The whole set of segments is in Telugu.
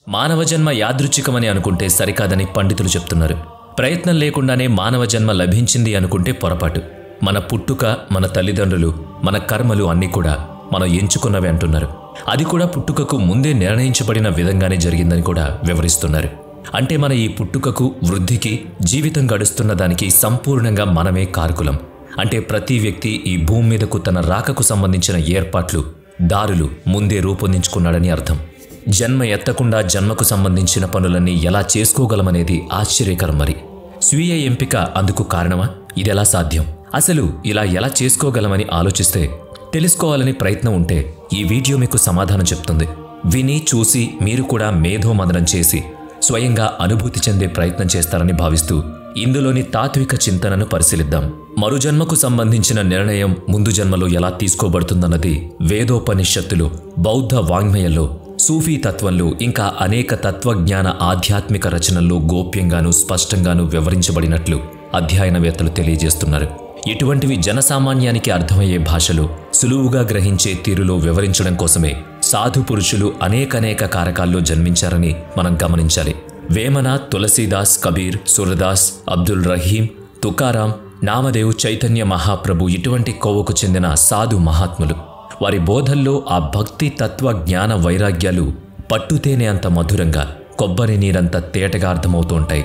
మానవ జన్మ యాదృచ్ఛికమని అనుకుంటే సరికాదని పండితులు చెప్తున్నారు. ప్రయత్నం లేకుండానే మానవ జన్మ లభించింది అనుకుంటే పొరపాటు. మన పుట్టుక, మన తల్లిదండ్రులు, మన కర్మలు అన్నీ కూడా మనం ఎంచుకున్నవి అంటున్నారు. అది కూడా పుట్టుకకు ముందే నిర్ణయించబడిన విధంగానే జరిగిందని కూడా వివరిస్తున్నారు. అంటే మన ఈ పుట్టుకకు, వృద్ధికి, జీవితం గడుస్తున్న దానికి సంపూర్ణంగా మనమే కారకులం. అంటే ప్రతి వ్యక్తి ఈ భూమి మీదకు తన రాకకు సంబంధించిన ఏర్పాట్లు, దారులు ముందే రూపొందించుకున్నాడని అర్థం. జన్మ ఎత్తకుండా జన్మకు సంబంధించిన పనులన్నీ ఎలా చేసుకోగలమనేది ఆశ్చర్యకరం. మరి స్వీయ ఎంపిక అందుకు కారణమా? ఇదెలా సాధ్యం? అసలు ఇలా ఎలా చేసుకోగలమని ఆలోచిస్తే, తెలుసుకోవాలని ప్రయత్నం ఉంటే ఈ వీడియో మీకు సమాధానం చెప్తుంది. విని చూసి మీరు కూడా మేధోమథనం చేసి స్వయంగా అనుభూతి చెందే ప్రయత్నం చేస్తారని భావిస్తూ ఇందులోని తాత్విక చింతనను పరిశీలిద్దాం. మరుజన్మకు సంబంధించిన నిర్ణయం ముందు జన్మలో ఎలా తీసుకోబడుతుందన్నది వేదోపనిషత్తులు, బౌద్ధ వాంగ్మయంలో, సూఫీ తత్వంలో, ఇంకా అనేక తత్వజ్ఞాన ఆధ్యాత్మిక రచనల్లో గోప్యంగానూ స్పష్టంగానూ వివరించబడినట్లు అధ్యయనవేత్తలు తెలియజేస్తున్నారు. ఇటువంటివి జనసామాన్యానికి అర్థమయ్యే భాషలో, సులువుగా గ్రహించే తీరులో వివరించడం కోసమే సాధు పురుషులు అనేక కారకాల్లో జన్మించారని మనం గమనించాలి. వేమన, తులసీదాస్, కబీర్, సూరదాస్, అబ్దుల్ రహీం, తుకారాం, నామదేవ్, చైతన్య మహాప్రభు ఇటువంటి కోవకు చెందిన సాధు మహాత్ములు. వారి బోధల్లో ఆ భక్తి, తత్వ, జ్ఞాన వైరాగ్యాలు పట్టుతేనే అంత మధురంగా, కొబ్బరి నీరంత తేటగా అర్థమవుతూ ఉంటాయి.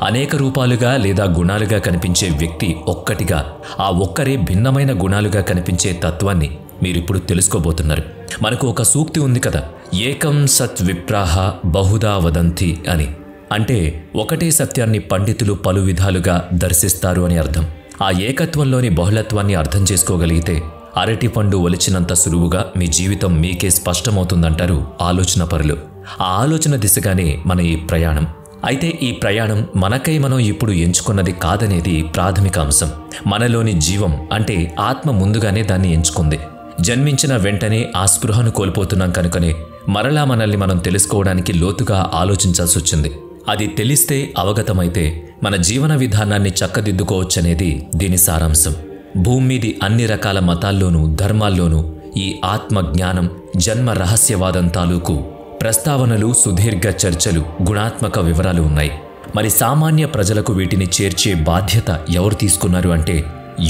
అనేక రూపాలుగా లేదా గుణాలుగా కనిపించే వ్యక్తి ఒక్కటిగా, ఆ ఒక్కరే భిన్నమైన గుణాలుగా కనిపించే తత్వాన్ని మీరిప్పుడు తెలుసుకోబోతున్నారు. మనకు ఒక సూక్తి ఉంది కదా, ఏకం సత్ విప్రాహ బహుదా వదంతి అని. అంటే ఒకటే సత్యాన్ని పండితులు పలు విధాలుగా దర్శిస్తారు అని అర్థం. ఆ ఏకత్వంలోని బహుళత్వాన్ని అర్థం చేసుకోగలిగితే అరటిపండు ఒలిచినంత సులువుగా మీ జీవితం మీకే స్పష్టమవుతుందంటారు ఆలోచన పరులు. ఆ ఆలోచన దిశగానే మన ఈ ప్రయాణం. అయితే ఈ ప్రయాణం మనకై మనం ఇప్పుడు ఎంచుకున్నది కాదనేది ప్రాథమిక అంశం. మనలోని జీవం అంటే ఆత్మ ముందుగానే దాన్ని ఎంచుకుంది. జన్మించిన వెంటనే ఆ స్పృహను కోల్పోతున్నాం కనుకనే మరలా మనల్ని మనం తెలుసుకోవడానికి లోతుగా ఆలోచించాల్సి వచ్చింది. అది తెలిస్తే, అవగతమైతే మన జీవన విధానాన్ని చక్కదిద్దుకోవచ్చనేది దీని సారాంశం. భూమి మీది అన్ని రకాల మతాల్లోనూ, ధర్మాల్లోనూ ఈ ఆత్మ జ్ఞానం, జన్మ రహస్యవాదం తాలూకు ప్రస్తావనలు, సుదీర్ఘ చర్చలు, గుణాత్మక వివరాలు ఉన్నాయి. మరి సామాన్య ప్రజలకు వీటిని చేర్చే బాధ్యత ఎవరు తీసుకున్నారు అంటే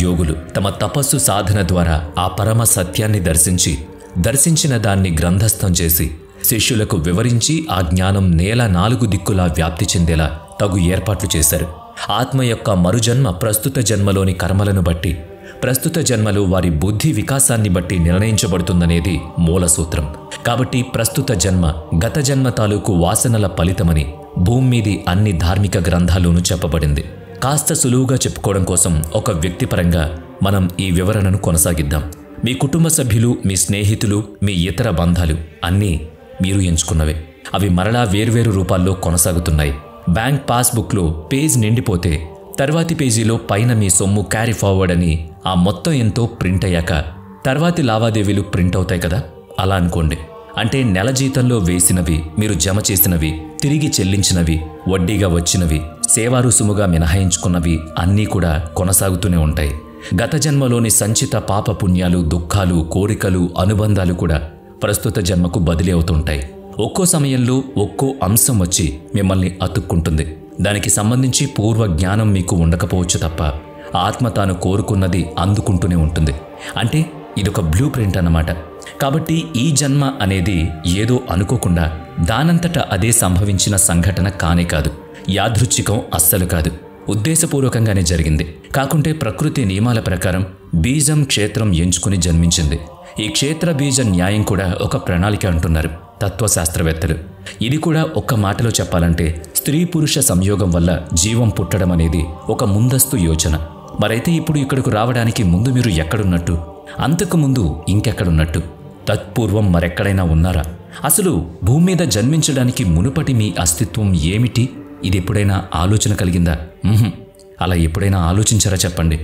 యోగులు. తమ తపస్సు సాధన ద్వారా ఆ పరమ సత్యాన్ని దర్శించిన దాన్ని గ్రంథస్థం చేసి శిష్యులకు వివరించి ఆ జ్ఞానం నేల నాలుగు దిక్కులా వ్యాప్తి చెందేలా తగు ఏర్పాట్లు చేశారు. ఆత్మ యొక్క మరుజన్మ ప్రస్తుత జన్మలోని కర్మలను బట్టి, ప్రస్తుత జన్మలో వారి బుద్ధి వికాసాన్ని బట్టి నిర్ణయించబడుతుందనేది మూల సూత్రం. కాబట్టి ప్రస్తుత జన్మ గత జన్మ తాలూకు వాసనల ఫలితమని భూమి మీది అన్ని ధార్మిక గ్రంథాల్లోనూ చెప్పబడింది. కాస్త సులువుగా చెప్పుకోవడం కోసం ఒక వ్యక్తిపరంగా మనం ఈ వివరణను కొనసాగిద్దాం. మీ కుటుంబ సభ్యులు, మీ స్నేహితులు, మీ ఇతర బంధాలు అన్నీ మీరు ఎంచుకున్నవే. అవి మరలా వేర్వేరు రూపాల్లో కొనసాగుతున్నాయి. బ్యాంక్ పాస్బుక్లో పేజ్ నిండిపోతే తర్వాతి పేజీలో పైన మీ సొమ్ము క్యారీ ఫార్వర్డ్ అని ఆ మొత్తం ఎంతో ప్రింట్ అయ్యాక తర్వాతి లావాదేవీలు ప్రింట్ అవుతాయి కదా, అలా అనుకోండి. అంటే నెల జీతంలో వేసినవి, మీరు జమ చేసినవి, తిరిగి చెల్లించినవి, వడ్డీగా వచ్చినవి, సేవా రుసుముగా మినహాయించుకున్నవి అన్నీ కూడా కొనసాగుతూనే ఉంటాయి. గత జన్మలోని సంచిత పాప పుణ్యాలు, దుఃఖాలు, కోరికలు, అనుబంధాలు కూడా ప్రస్తుత జన్మకు బదిలీ అవుతుంటాయి. ఒక్కో సమయంలో ఒక్కో అంశం వచ్చి మిమ్మల్ని అతుక్కుంటుంది. దానికి సంబంధించి పూర్వ జ్ఞానం మీకు ఉండకపోవచ్చు తప్ప ఆత్మ తాను కోరుకున్నది అందుకుంటూనే ఉంటుంది. అంటే ఇదొక బ్లూ ప్రింట్ అన్నమాట. కాబట్టి ఈ జన్మ అనేది ఏదో అనుకోకుండా దానంతట అదే సంభవించిన సంఘటన కానే కాదు. యాదృచ్ఛికం అస్సలు కాదు, ఉద్దేశపూర్వకంగానే జరిగింది. కాకుంటే ప్రకృతి నియమాల ప్రకారం బీజం, క్షేత్రం ఎంచుకుని జన్మించింది. ఈ క్షేత్ర బీజ న్యాయం కూడా ఒక ప్రణాళిక అంటున్నారు తత్వశాస్త్రవేత్తలు. ఇది కూడా ఒక్క మాటలో చెప్పాలంటే స్త్రీ పురుష సంయోగం వల్ల జీవం పుట్టడం అనేది ఒక ముందస్తు యోచన. మరైతే ఇప్పుడు ఇక్కడకు రావడానికి ముందు మీరు ఎక్కడున్నట్టు, అంతకు ముందు ఇంకెక్కడున్నట్టు, తత్పూర్వం మరెక్కడైనా ఉన్నారా? అసలు భూమి మీద జన్మించడానికి మునుపటి మీ అస్తిత్వం ఏమిటి? ఇది ఎప్పుడైనా ఆలోచన కలిగిందా? అలా ఎప్పుడైనా ఆలోచించారా చెప్పండి.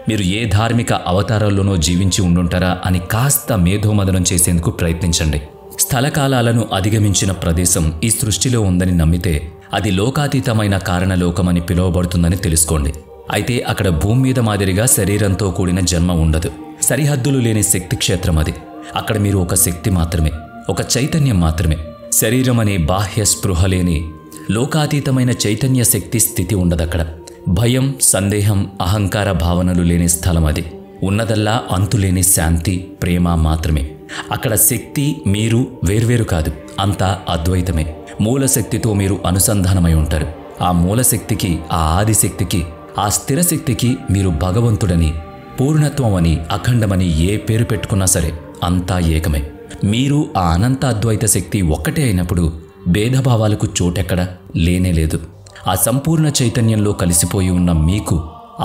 మీరు ఏ ధార్మిక అవతారాల్లోనో జీవించి ఉండుంటారా అని కాస్త మేధోమథనం చేసేందుకు ప్రయత్నించండి. స్థలకాలాలను అధిగమించిన ప్రదేశం ఈ సృష్టిలో ఉందని నమ్మితే అది లోకాతీతమైన కారణలోకమని పిలువబడుతుందని తెలుసుకోండి. అయితే అక్కడ భూమి మీద మాదిరిగా శరీరంతో కూడిన జన్మ ఉండదు. సరిహద్దులు లేని శక్తి క్షేత్రం అది. అక్కడ మీరు ఒక శక్తి మాత్రమే, ఒక చైతన్యం మాత్రమే. శరీరం అనే బాహ్య స్పృహ లేని లోకాతీతమైన చైతన్య శక్తి స్థితి ఉండదక్కడ. భయం, సందేహం, అహంకార భావనలు లేని స్థలం అది. ఉన్నదల్లా అంతులేని శాంతి, ప్రేమ మాత్రమే. అక్కడ శక్తి, మీరు వేర్వేరు కాదు, అంతా అద్వైతమే. మూలశక్తితో మీరు అనుసంధానమై ఉంటారు. ఆ మూలశక్తికి, ఆ ఆదిశక్తికి, ఆ స్థిరశక్తికి మీరు భగవంతుడని, పూర్ణత్వం అని, అఖండమని ఏ పేరు పెట్టుకున్నా సరే అంతా ఏకమే. మీరు ఆ అనంత అద్వైత శక్తి ఒక్కటే అయినప్పుడు భేదభావాలకు చోటెక్కడ లేనేలేదు. ఆ సంపూర్ణ చైతన్యంలో కలిసిపోయి ఉన్న మీకు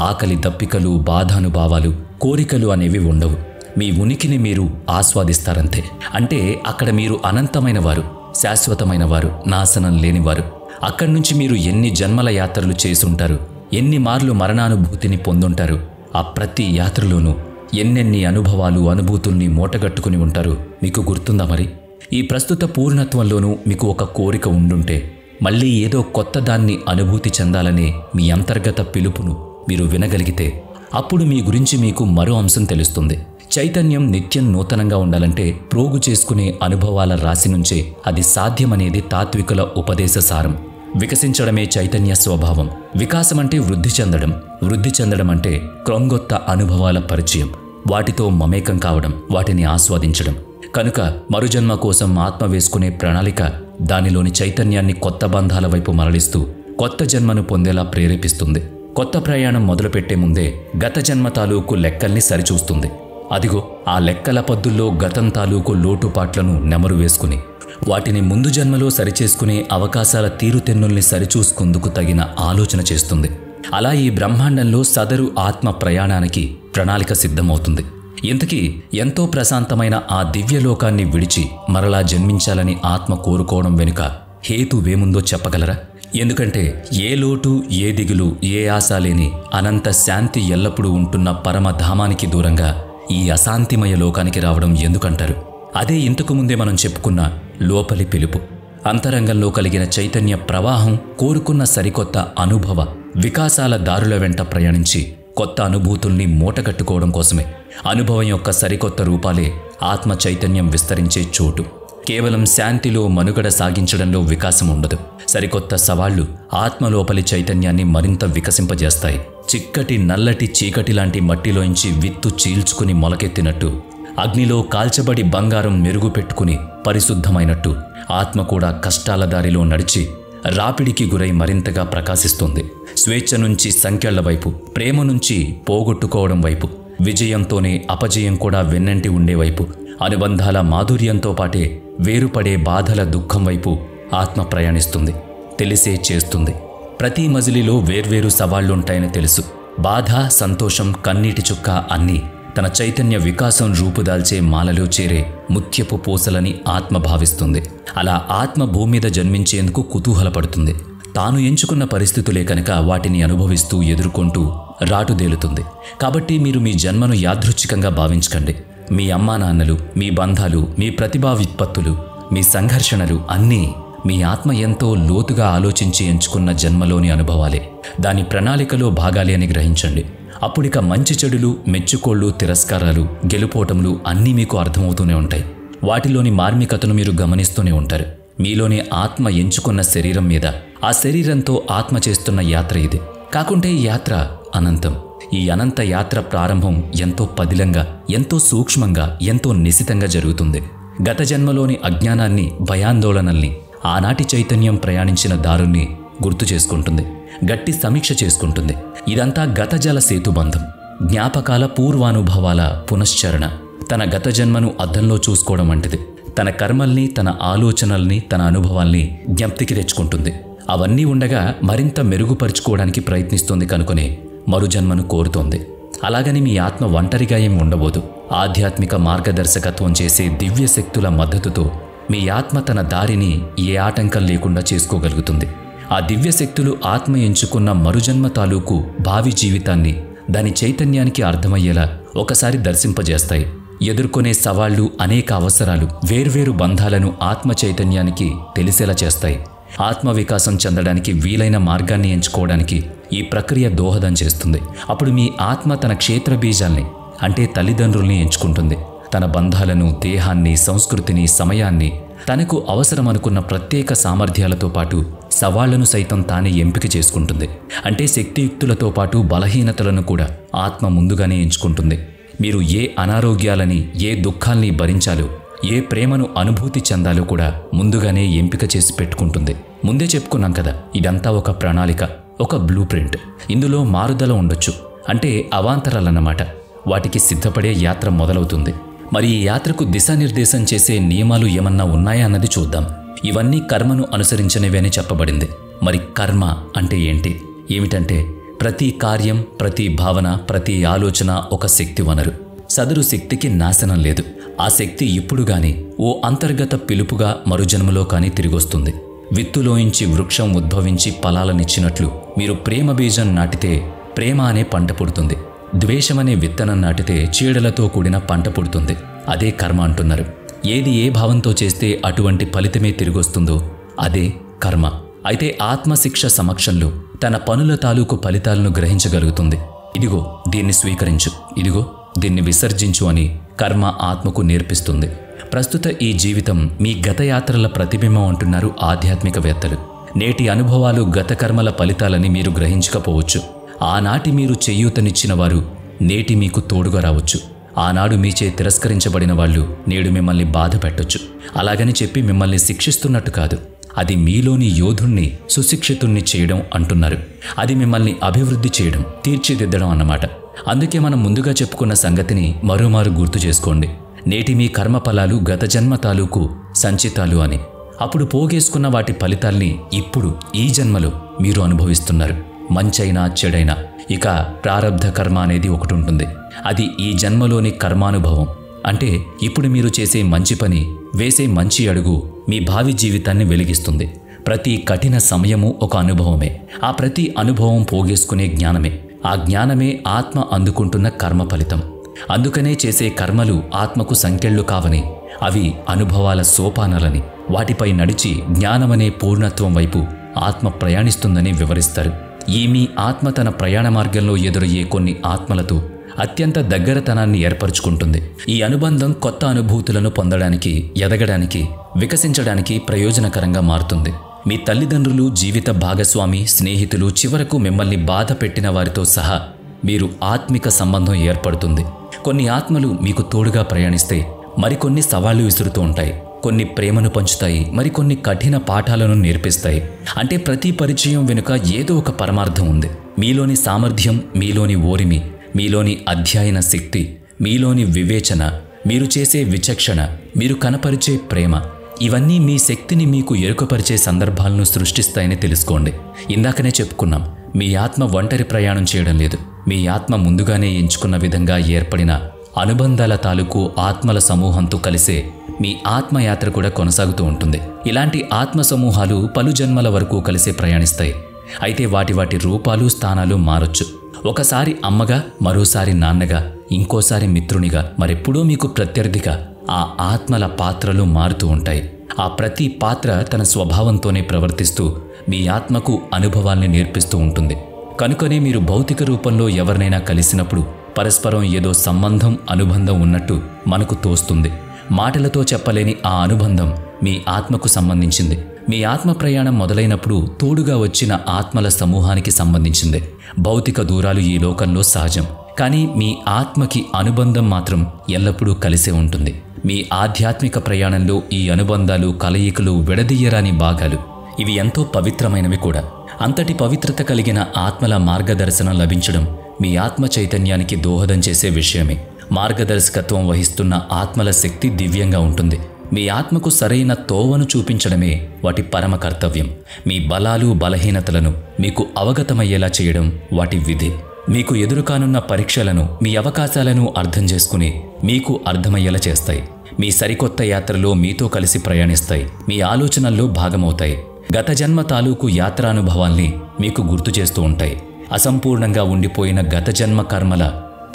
ఆకలి, దప్పికలు, బాధానుభావాలు, కోరికలు అనేవి ఉండవు. మీ ఉనికిని మీరు ఆస్వాదిస్తారంతే. అంటే అక్కడ మీరు అనంతమైన వారు, శాశ్వతమైన వారు, నాశనం లేనివారు. అక్కడి నుంచి మీరు ఎన్ని జన్మల యాత్రలు చేసుంటారు, ఎన్ని మార్లు మరణానుభూతిని పొందుంటారు. ఆ ప్రతి యాత్రలోనూ ఎన్నెన్ని అనుభవాలు, అనుభూతుల్ని మూటగట్టుకుని ఉంటారు. మీకు గుర్తుందా మరి? ఈ ప్రస్తుత పూర్ణత్వంలోనూ మీకు ఒక కోరిక ఉండుంటే మళ్ళీ ఏదో కొత్త దాన్ని అనుభూతి చెందాలనే మీ అంతర్గత పిలుపును మీరు వినగలిగితే అప్పుడు మీ గురించి మీకు మరో అంశం తెలుస్తుంది. చైతన్యం నిత్యం నూతనంగా ఉండాలంటే ప్రోగు చేసుకునే అనుభవాల రాశి నుంచే అది సాధ్యమనేది తాత్వికుల ఉపదేశ సారం. వికసించడమే చైతన్య స్వభావం. వికాసం అంటే వృద్ధి చెందడం, వృద్ధి చెందడం అంటే క్రొంగొత్త అనుభవాల పరిచయం, వాటితో మమేకం కావడం, వాటిని ఆస్వాదించడం. కనుక మరుజన్మ కోసం ఆత్మ వేసుకునే ప్రణాళిక దానిలోని చైతన్యాన్ని కొత్త బంధాల వైపు మరలిస్తూ కొత్త జన్మను పొందేలా ప్రేరేపిస్తుంది. కొత్త ప్రయాణం మొదలుపెట్టే ముందే గత జన్మ తాలూకు లెక్కల్ని సరిచూస్తుంది. అదిగో ఆ లెక్కల పద్దుల్లో గతం తాలూకు లోటుపాట్లను నెమరు వేసుకుని వాటిని ముందు జన్మలో సరిచేసుకునే అవకాశాల తీరుతెన్నుల్ని సరిచూసుకుందుకు తగిన ఆలోచన చేస్తుంది. అలా ఈ బ్రహ్మాండంలో సదరు ఆత్మ ప్రయాణానికి ప్రణాళిక సిద్ధమవుతుంది. ఇంతకీ ఎంతో ప్రశాంతమైన ఆ దివ్యలోకాన్ని విడిచి మరలా జన్మించాలని ఆత్మ కోరుకోవడం వెనుక హేతువేముందో చెప్పగలరా? ఎందుకంటే ఏ లోటు, ఏ దిగులు, ఏ ఆశ లేని అనంత శాంతి ఎల్లప్పుడూ ఉంటున్న పరమధామానికి దూరంగా ఈ అశాంతిమయ లోకానికి రావడం ఎందుకంటారు? అదే ఇంతకు ముందే మనం చెప్పుకున్న లోపలి పిలుపు. అంతరంగంలో కలిగిన చైతన్య ప్రవాహం కోరుకున్న సరికొత్త అనుభవ వికాసాల దారుల వెంట ప్రయాణించి కొత్త అనుభూతుల్ని మూటగట్టుకోవడం కోసమే. అనుభవం యొక్క సరికొత్త రూపాలే ఆత్మ చైతన్యం విస్తరించే చోటు. కేవలం శాంతిలో మనుగడ సాగించడంలో వికాసం ఉండదు. సరికొత్త సవాళ్లు ఆత్మలోపలి చైతన్యాన్ని మరింత వికసింపజేస్తాయి. చిక్కటి నల్లటి చీకటి లాంటి మట్టిలోంచి విత్తు చీల్చుకుని మొలకెత్తినట్టు, అగ్నిలో కాల్చబడి బంగారం మెరుగు పెట్టుకుని పరిశుద్ధమైనట్టు ఆత్మ కూడా కష్టాల దారిలో నడిచి రాపిడికి గురై మరింతగా ప్రకాశిస్తుంది. స్వేచ్ఛ నుంచి సంఖ్యల వైపు, ప్రేమ నుంచి పోగొట్టుకోవడం వైపు, విజయంతోనే అపజయం కూడా వెన్నంటి ఉండేవైపు, అనుబంధాల మాధుర్యంతో పాటే వేరుపడే బాధల దుఃఖం వైపు ఆత్మ ప్రయాణిస్తుంది. తెలిసే చేస్తుంది. ప్రతి మజిలీలో వేర్వేరు సవాళ్లుంటాయని తెలుసు. బాధ, సంతోషం, కన్నీటి చుక్క అన్నీ తన చైతన్య వికాసం రూపుదాల్చే మాలలో చేరే ముత్యపు పూసలని ఆత్మ భావిస్తుంది. అలా ఆత్మ భూమి మీద జన్మించేందుకు కుతూహలపడుతుంది. తాను ఎంచుకున్న పరిస్థితులే కనుక వాటిని అనుభవిస్తూ ఎదుర్కొంటూ రాటుదేలుతుంది. కాబట్టి మీరు మీ జన్మను యాదృచ్ఛికంగా భావించకండి. మీ అమ్మానాన్నలు, మీ బంధాలు, మీ ప్రతిభా విత్పత్తులు, మీ సంఘర్షణలు అన్నీ మీ ఆత్మ ఎంతో లోతుగా ఆలోచించి ఎంచుకున్న జన్మలోని అనుభవాలే, దాని ప్రణాళికలో భాగాలే అని గ్రహించండి. అప్పుడిక మంచి చెడులు, మెచ్చుకోళ్ళు, తిరస్కారాలు, గెలుపోటములు అన్నీ మీకు అర్థమవుతూనే ఉంటాయి. వాటిలోని మార్మికతను మీరు గమనిస్తూనే ఉంటారు. మీలోని ఆత్మ ఎంచుకున్న శరీరం మీద, ఆ శరీరంతో ఆత్మ చేస్తున్న యాత్ర ఇది. కాకుంటే ఈ యాత్ర అనంతం. ఈ అనంత యాత్ర ప్రారంభం ఎంతో పదిలంగా, ఎంతో సూక్ష్మంగా, ఎంతో నిశితంగా జరుగుతుంది. గత జన్మలోని అజ్ఞానాన్ని, భయాందోళనల్ని ఆనాటి చైతన్యం ప్రయాణించిన దారుల్ని గుర్తు చేసుకుంటుంది, గట్టి సమీక్ష చేసుకుంటుంది. ఇదంతా గత జల సేతుబంధం, జ్ఞాపకాల పూర్వానుభవాల పునశ్చరణ. తన గత జన్మను అద్దంలో చూసుకోవడం వంటిది. తన కర్మల్ని, తన ఆలోచనల్ని, తన అనుభవాల్ని జ్ఞప్తికి తెచ్చుకుంటుంది. అవన్నీ ఉండగా మరింత మెరుగుపరుచుకోవడానికి ప్రయత్నిస్తుంది కనుకొనే మరుజన్మను కోరుతోంది. అలాగని మీ ఆత్మ ఒంటరిగా ఏం ఉండబోదు. ఆధ్యాత్మిక మార్గదర్శకత్వం చేసే దివ్య శక్తుల మద్దతుతో మీ ఆత్మ తన దారిని ఏ ఆటంకం లేకుండా చేసుకోగలుగుతుంది. ఆ దివ్య శక్తులు ఆత్మ ఎంచుకున్న మరుజన్మ తాలూకు భావి జీవితాన్ని దాని చైతన్యానికి అర్థమయ్యేలా ఒకసారి దర్శింపజేస్తాయి. ఎదుర్కొనే సవాళ్లు, అనేక అవసరాలు, వేర్వేరు బంధాలను ఆత్మ చైతన్యానికి తెలిసేలా చేస్తాయి. ఆత్మ వికాసం చెందడానికి వీలైన మార్గాన్ని ఎంచుకోవడానికి ఈ ప్రక్రియ దోహదం చేస్తుంది. అప్పుడు మీ ఆత్మ తన క్షేత్ర బీజాల్ని, అంటే తల్లిదండ్రుల్ని ఎంచుకుంటుంది. తన బంధాలను, దేహాన్ని, సంస్కృతిని, సమయాన్ని, తనకు అవసరమనుకున్న ప్రత్యేక సామర్థ్యాలతో పాటు సవాళ్లను సైతం తానే ఎంపిక చేసుకుంటుంది. అంటే శక్తియుక్తులతో పాటు బలహీనతలను కూడా ఆత్మ ముందుగానే ఎంచుకుంటుంది. మీరు ఏ అనారోగ్యాలని, ఏ దుఃఖాల్ని భరించాలో, ఏ ప్రేమను అనుభూతి చెందాలో కూడా ముందుగానే ఎంపిక చేసి పెట్టుకుంటుంది. ముందే చెప్పుకున్నాం కదా, ఇదంతా ఒక ప్రణాళిక, ఒక బ్లూ ప్రింట్. ఇందులో మారుదల ఉండొచ్చు, అంటే అవాంతరాలన్నమాట. వాటికి సిద్ధపడే యాత్ర మొదలవుతుంది. మరి ఈ యాత్రకు దిశానిర్దేశం చేసే నియమాలు ఏమన్నా ఉన్నాయా అన్నది చూద్దాం. ఇవన్నీ కర్మను అనుసరించినవే అని చెప్పబడింది. మరి కర్మ అంటే ఏంటి? ఏమిటంటే ప్రతి కార్యం, ప్రతి భావన, ప్రతి ఆలోచన ఒక శక్తి వనరు. సదరు శక్తికి నాశనం లేదు. ఆ శక్తి ఇప్పుడు గాని ఓ అంతర్గత పిలుపుగా మరుజన్మలో కానీ తిరిగొస్తుంది. విత్తులోంచి వృక్షం ఉద్భవించి ఫలాలనిచ్చినట్లు మీరు ప్రేమ బీజం నాటితే ప్రేమ అనే పంట పుడుతుంది. ద్వేషమనే విత్తనం నాటితే చీడలతో కూడిన పంట పుడుతుంది. అదే కర్మ అంటున్నారు. ఏది ఏ భావంతో చేస్తే అటువంటి ఫలితమే తిరిగొస్తుందో అదే కర్మ. అయితే ఆత్మశిక్ష సమక్షంలో తన పనుల తాలూకు ఫలితాలను గ్రహించగలుగుతుంది. ఇదిగో దీన్ని స్వీకరించు, ఇదిగో దీన్ని విసర్జించు అని కర్మ ఆత్మకు నేర్పిస్తుంది. ప్రస్తుత ఈ జీవితం మీ గతయాత్రల ప్రతిబింబం అంటున్నారు ఆధ్యాత్మికవేత్తలు. నేటి అనుభవాలు గత కర్మల ఫలితాలని మీరు గ్రహించకపోవచ్చు. ఆనాటి మీరు చేయూతనిచ్చిన వారు నేటి మీకు తోడుగా రావచ్చు. ఆనాడు మీచే తిరస్కరించబడిన వాళ్ళు నేడు మిమ్మల్ని బాధ పెట్టొచ్చు. అలాగని చెప్పి మిమ్మల్ని శిక్షిస్తున్నట్టు కాదు. అది మీలోని యోధుణ్ణి సుశిక్షితుణ్ణి చేయడం అంటున్నారు. అది మిమ్మల్ని అభివృద్ధి చేయడం, తీర్చిదిద్దడం అన్నమాట. అందుకే మనం ముందుగా చెప్పుకున్న సంగతిని మరోమారు గుర్తు చేసుకోండి. నేటి మీ కర్మఫలాలు గత జన్మ తాలూకు సంచితాలు అని. అప్పుడు పోగేసుకున్న వాటి ఫలితాల్ని ఇప్పుడు ఈ జన్మలో మీరు అనుభవిస్తున్నారు. మంచైనా చెడైనా. ఇక ప్రారబ్ధ కర్మ అనేది ఒకటి ఉంటుంది. అది ఈ జన్మలోని కర్మానుభవం. అంటే ఇప్పుడు మీరు చేసే మంచి పని, వేసే మంచి అడుగు మీ భావి జీవితాన్ని వెలిగిస్తుంది. ప్రతి కఠిన సమయము ఒక అనుభవమే. ఆ ప్రతి అనుభవం పోగేసుకునే జ్ఞానమే. ఆ జ్ఞానమే ఆత్మ అందుకుంటున్న కర్మ ఫలితం. అందుకనే చేసే కర్మలు ఆత్మకు సంకెళ్ళు కావని, అవి అనుభవాల సోపానాలని, వాటిపై నడిచి జ్ఞానమనే పూర్ణత్వం వైపు ఆత్మ ప్రయాణిస్తుందని వివరిస్తారు. ఈ మీ ఆత్మ తన ప్రయాణ మార్గంలో ఎదురయ్యే కొన్ని ఆత్మలతో అత్యంత దగ్గరతనాన్ని ఏర్పరచుకుంటుంది. ఈ అనుబంధం కొత్త అనుభూతులను పొందడానికి, ఎదగడానికి, వికసించడానికి ప్రయోజనకరంగా మారుతుంది. మీ తల్లిదండ్రులు, జీవిత భాగస్వామి, స్నేహితులు, చివరకు మిమ్మల్ని బాధ పెట్టిన వారితో సహా మీరు ఆత్మిక సంబంధం ఏర్పడుతుంది. కొన్ని ఆత్మలు మీకు తోడుగా ప్రయాణిస్తే మరికొన్ని సవాళ్లు విసురుతూ ఉంటాయి. కొన్ని ప్రేమను పంచుతాయి, మరికొన్ని కఠిన పాఠాలను నేర్పిస్తాయి. అంటే ప్రతి పరిచయం వెనుక ఏదో ఒక పరమార్థం ఉంది. మీలోని సామర్థ్యం, మీలోని ఓరిమి, మీలోని అధ్యయన శక్తి, మీలోని వివేచన, మీరు చేసే విచక్షణ, మీరు కనపరిచే ప్రేమ, ఇవన్నీ మీ శక్తిని మీకు ఎరుకపరిచే సందర్భాలను సృష్టిస్తాయని తెలుసుకోండి. ఇందాకనే చెప్పుకున్నాం, మీ ఆత్మ ఒంటరి ప్రయాణం చేయడం లేదు. మీ ఆత్మ ముందుగానే ఎంచుకున్న విధంగా ఏర్పడిన అనుబంధాల తాలూకు ఆత్మల సమూహంతో కలిసే మీ ఆత్మయాత్ర కూడా కొనసాగుతూ ఉంటుంది. ఇలాంటి ఆత్మ సమూహాలు పలు జన్మల వరకు కలిసే ప్రయాణిస్తాయి. అయితే వాటి రూపాలు, స్థానాలు మారొచ్చు. ఒకసారి అమ్మగా, మరోసారి నాన్నగా, ఇంకోసారి మిత్రునిగా, మరెప్పుడో మీకు ప్రత్యర్థిగా ఆ ఆత్మల పాత్రలు మారుతూ ఉంటాయి. ఆ ప్రతి పాత్ర తన స్వభావంతోనే ప్రవర్తిస్తూ మీ ఆత్మకు అనుభవాల్ని నేర్పిస్తూ ఉంటుంది. కనుకనే మీరు భౌతిక రూపంలో ఎవరినైనా కలిసినప్పుడు పరస్పరం ఏదో సంబంధం, అనుబంధం ఉన్నట్టు మనకు తోస్తుంది. మాటలతో చెప్పలేని ఆ అనుబంధం మీ ఆత్మకు సంబంధించింది. మీ ఆత్మ ప్రయాణం మొదలైనప్పుడు తోడుగా వచ్చిన ఆత్మల సమూహానికి సంబంధించింది. భౌతిక దూరాలు ఈ లోకంలో సహజం. కానీ మీ ఆత్మకి అనుబంధం మాత్రం ఎల్లప్పుడూ కలిసే ఉంటుంది. మీ ఆధ్యాత్మిక ప్రయాణంలో ఈ అనుబంధాలు, కలయికలు విడదీయరాని భాగాలు. ఇవి ఎంతో పవిత్రమైనవి కూడా. అంతటి పవిత్రత కలిగిన ఆత్మల మార్గదర్శనం లభించడం మీ ఆత్మ చైతన్యానికి దోహదం చేసే విషయమే. మార్గదర్శకత్వం వహిస్తున్న ఆత్మల శక్తి దివ్యంగా ఉంటుంది. మీ ఆత్మకు సరైన తోవను చూపించడమే వాటి పరమ కర్తవ్యం. మీ బలాలు, బలహీనతలను మీకు అవగతమయ్యేలా చేయడం వాటి విధి. మీకు ఎదురుకానున్న పరీక్షలను, మీ అవకాశాలను అర్థం చేసుకుని మీకు అర్థమయ్యేలా చేస్తాయి. మీ సరికొత్త యాత్రలో మీతో కలిసి ప్రయాణిస్తాయి. మీ ఆలోచనల్లో భాగమవుతాయి. గత జన్మ తాలూకు యాత్రానుభవాల్ని మీకు గుర్తు చేస్తూ ఉంటాయి. అసంపూర్ణంగా ఉండిపోయిన గత జన్మ కర్మల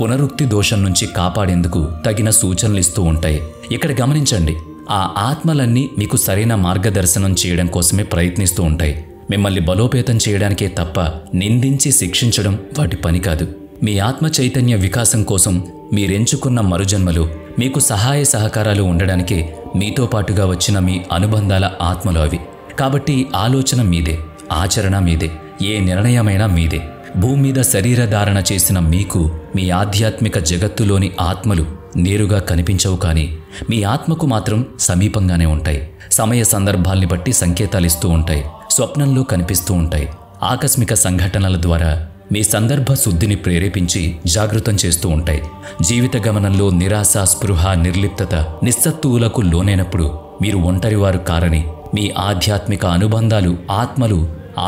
పునరుక్తి దోషం నుంచి కాపాడేందుకు తగిన సూచనలు ఇస్తూ ఉంటాయి. ఇక్కడ గమనించండి, ఆ ఆత్మలన్నీ మీకు సరైన మార్గదర్శనం చేయడం కోసమే ప్రయత్నిస్తూ ఉంటాయి. మిమ్మల్ని బలోపేతం చేయడానికే తప్ప నిందించి శిక్షించడం వాటి పని కాదు. మీ ఆత్మ చైతన్య వికాసం కోసం మీరెంచుకున్న మరుజన్మలో మీకు సహాయ సహకారాలు ఉండడానికే మీతో పాటుగా వచ్చిన మీ అనుబంధాల ఆత్మలు అవి. కాబట్టి ఆలోచన మీదే, ఆచరణ మీదే, ఏ నిర్ణయమైనా మీదే. భూమి మీద శరీరధారణ చేసిన మీకు మీ ఆధ్యాత్మిక జగత్తులోని ఆత్మలు నేరుగా కనిపించవు, కానీ మీ ఆత్మకు మాత్రం సమీపంగానే ఉంటాయి. సమయ సందర్భాల్ని బట్టి సంకేతాలిస్తూ ఉంటాయి, స్వప్నంలో కనిపిస్తూ ఉంటాయి. ఆకస్మిక సంఘటనల ద్వారా మీ సందర్భ శుద్ధిని ప్రేరేపించి జాగృతం చేస్తూ ఉంటాయి. జీవిత గమనంలో నిరాశ, స్పృహ, నిర్లిప్తత, నిస్సత్తువులకు లోనైనప్పుడు మీరు ఒంటరివారు కారని, మీ ఆధ్యాత్మిక అనుబంధాలు, ఆత్మలు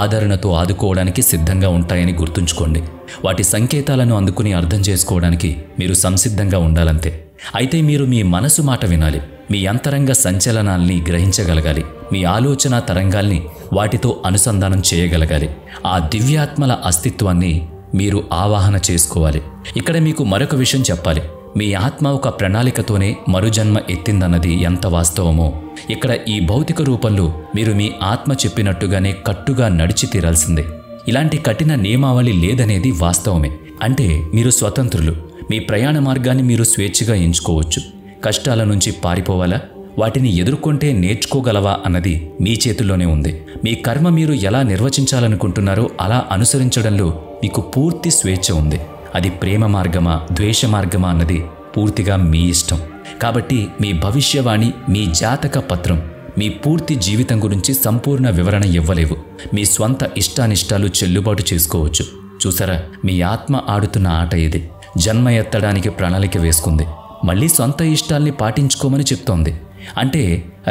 ఆదరణతో ఆదుకోవడానికి సిద్ధంగా ఉంటాయని గుర్తుంచుకోండి. వాటి సంకేతాలను అందుకుని అర్థం చేసుకోవడానికి మీరు సంసిద్ధంగా ఉండాలంతే. అయితే మీరు మీ మనసు మాట వినాలి, మీ అంతరంగ సంచలనాల్ని గ్రహించగలగాలి, మీ ఆలోచన తరంగాల్ని వాటితో అనుసంధానం చేయగలగాలి. ఆ దివ్యాత్మల అస్తిత్వాన్ని మీరు ఆవాహన చేసుకోవాలి. ఇక్కడ మీకు మరొక విషయం చెప్పాలి. మీ ఆత్మ ఒక ప్రణాళికతోనే మరుజన్మ ఎత్తిందన్నది ఎంత వాస్తవమో, ఇక్కడ ఈ భౌతిక రూపంలో మీరు మీ ఆత్మ చెప్పినట్టుగానే కట్టుగా నడిచి తీరాల్సిందే. ఇలాంటి కఠిన నియమావళి లేదనేది వాస్తవమే. అంటే మీరు స్వతంత్రులు. మీ ప్రయాణ మార్గాన్ని మీరు స్వేచ్ఛగా ఎంచుకోవచ్చు. కష్టాల నుంచి పారిపోవాలా, వాటిని ఎదుర్కొంటే నేర్చుకోగలవా అన్నది మీ చేతుల్లోనే ఉంది. మీ కర్మ మీరు ఎలా నిర్వచించాలనుకుంటున్నారో అలా అనుసరించడంలో మీకు పూర్తి స్వేచ్ఛ ఉంది. అది ప్రేమ మార్గమా, ద్వేష మార్గమా అన్నది పూర్తిగా మీ ఇష్టం. కాబట్టి మీ భవిష్యవాణి, మీ జాతక పత్రం, మీ పూర్తి జీవితం గురించి సంపూర్ణ వివరణ ఇవ్వలేవు. మీ స్వంత ఇష్టానిష్టాలు చెల్లుబాటు చేసుకోవచ్చు. చూసారా, మీ ఆత్మ ఆడుతున్న ఆట ఇది. జన్మ ఎత్తడానికి ప్రణాళిక వేసుకుంది, మళ్ళీ సొంత ఇష్టాల్ని పాటించుకోమని చెప్తోంది. అంటే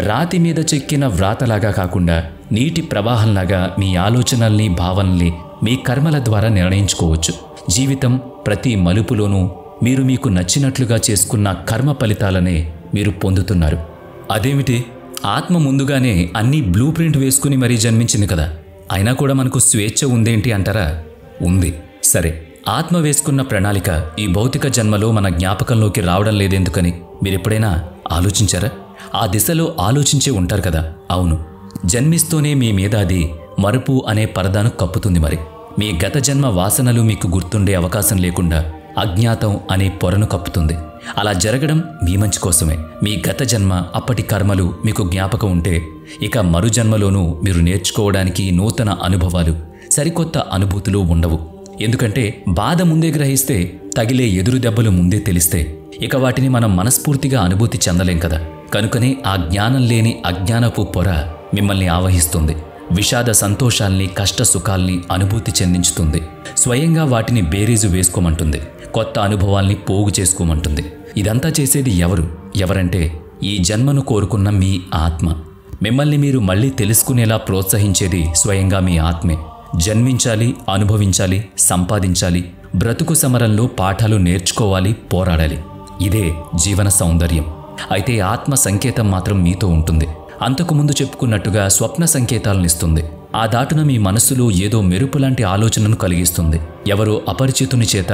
రాతి మీద చెక్కిన వ్రాతలాగా కాకుండా నీటి ప్రవాహంలాగా మీ ఆలోచనల్ని, భావనల్ని మీ కర్మల ద్వారా నిర్ణయించుకోవచ్చు. జీవితం ప్రతి మలుపులోనూ మీరు మీకు నచ్చినట్లుగా చేసుకున్న కర్మ ఫలితాలనే మీరు పొందుతున్నారు. అదేమిటి, ఆత్మ ముందుగానే అన్నీ బ్లూ ప్రింట్ వేసుకుని మరీ జన్మించింది కదా, అయినా కూడా మనకు స్వేచ్ఛ ఉందేంటి అంటారా? ఉంది. సరే, ఆత్మ వేసుకున్న ప్రణాళిక ఈ భౌతిక జన్మలో మన జ్ఞాపకంలోకి రావడం లేదెందుకని మీరెప్పుడైనా ఆలోచించారా? ఆ దిశలో ఆలోచించే ఉంటారు కదా. అవును, జన్మిస్తూనే మీ మీద అది మరుపు అనే పరదాను కప్పుతుంది. మరి మీ గత జన్మ వాసనలు మీకు గుర్తుండే అవకాశం లేకుండా అజ్ఞాతం అనే పొరను కప్పుతుంది. అలా జరగడం మీ మంచి కోసమే. మీ గత జన్మ, అప్పటి కర్మలు మీకు జ్ఞాపకం ఉంటే ఇక మరు జన్మలోనూ మీరు నేర్చుకోవడానికి నూతన అనుభవాలు, సరికొత్త అనుభూతులు ఉండవు. ఎందుకంటే బాధ ముందే గ్రహిస్తే, తగిలే ఎదురు దెబ్బలు ముందే తెలిస్తే ఇక వాటిని మనం మనస్ఫూర్తిగా అనుభూతి చెందలేం కదా. కనుకనే ఆ జ్ఞానం లేని అజ్ఞానపు పొర మిమ్మల్ని ఆవహిస్తుంది. విషాద సంతోషాల్ని, కష్ట సుఖాల్ని అనుభూతి చెందించుతుంది. స్వయంగా వాటిని బేరీజు వేసుకోమంటుంది. కొత్త అనుభవాల్ని పోగు చేసుకోమంటుంది. ఇదంతా చేసేది ఎవరంటే ఈ జన్మను కోరుకున్న మీ ఆత్మ. మిమ్మల్ని మీరు మళ్ళీ తెలుసుకునేలా ప్రోత్సహించేది స్వయంగా మీ ఆత్మే. జన్మించాలి, అనుభవించాలి, సంపాదించాలి, బ్రతుకు సమరంలో పాఠాలు నేర్చుకోవాలి, పోరాడాలి. ఇదే జీవన సౌందర్యం. అయితే ఆత్మ సంకేతం మాత్రం మీతో ఉంటుంది. అంతకుముందు చెప్పుకున్నట్టుగా స్వప్న సంకేతాలనిస్తుంది. ఆ దాటున మీ మనస్సులో ఏదో మెరుపులాంటి ఆలోచనను కలిగిస్తుంది. ఎవరో అపరిచితుని చేత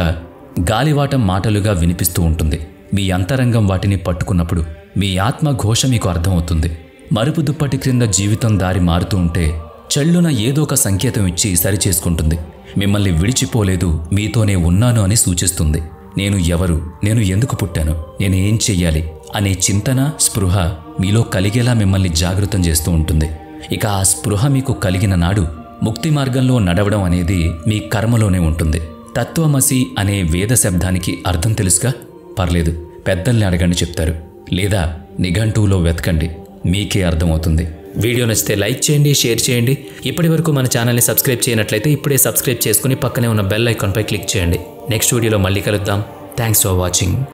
గాలివాటం మాటలుగా వినిపిస్తూ ఉంటుంది. మీ అంతరంగం వాటిని పట్టుకున్నప్పుడు మీ ఆత్మ ఘోష మీకు అర్థమవుతుంది. మరుపు దుప్పటి క్రింద జీవితం దారి మారుతూ ఉంటే చెళ్ళున ఏదో ఒక సంకేతం ఇచ్చి సరిచేసుకుంటుంది. మిమ్మల్ని విడిచిపోలేదు, మీతోనే ఉన్నాను అని సూచిస్తుంది. నేను ఎవరు, నేను ఎందుకు పుట్టాను, నేను ఏం చెయ్యాలి అనే చింతన, స్పృహ మీలో కలిగేలా మిమ్మల్ని జాగృతం చేస్తూ ఉంటుంది. ఇక ఆ స్పృహ మీకు కలిగిన నాడు ముక్తి మార్గంలో నడవడం అనేది మీ కర్మలోనే ఉంటుంది. తత్వమసి అనే వేద శబ్దానికి అర్థం తెలుసుగా? పర్లేదు, పెద్దల్ని అడగండి చెప్తారు, లేదా నిఘంటువులో వెతకండి, మీకే అర్థమవుతుంది. వీడియో నచ్చితే లైక్ చేయండి, షేర్ చేయండి. ఇప్పటి వరకు మన ఛానల్ని సబ్స్క్రైబ్ చేయనట్లయితే ఇప్పుడే సబ్స్క్రైబ్ చేసుకుని పక్కనే ఉన్న బెల్ ఐకాన్పై క్లిక్ చేయండి. నెక్స్ట్ వీడియోలో మళ్ళీ కలుద్దాం. Thanks for watching.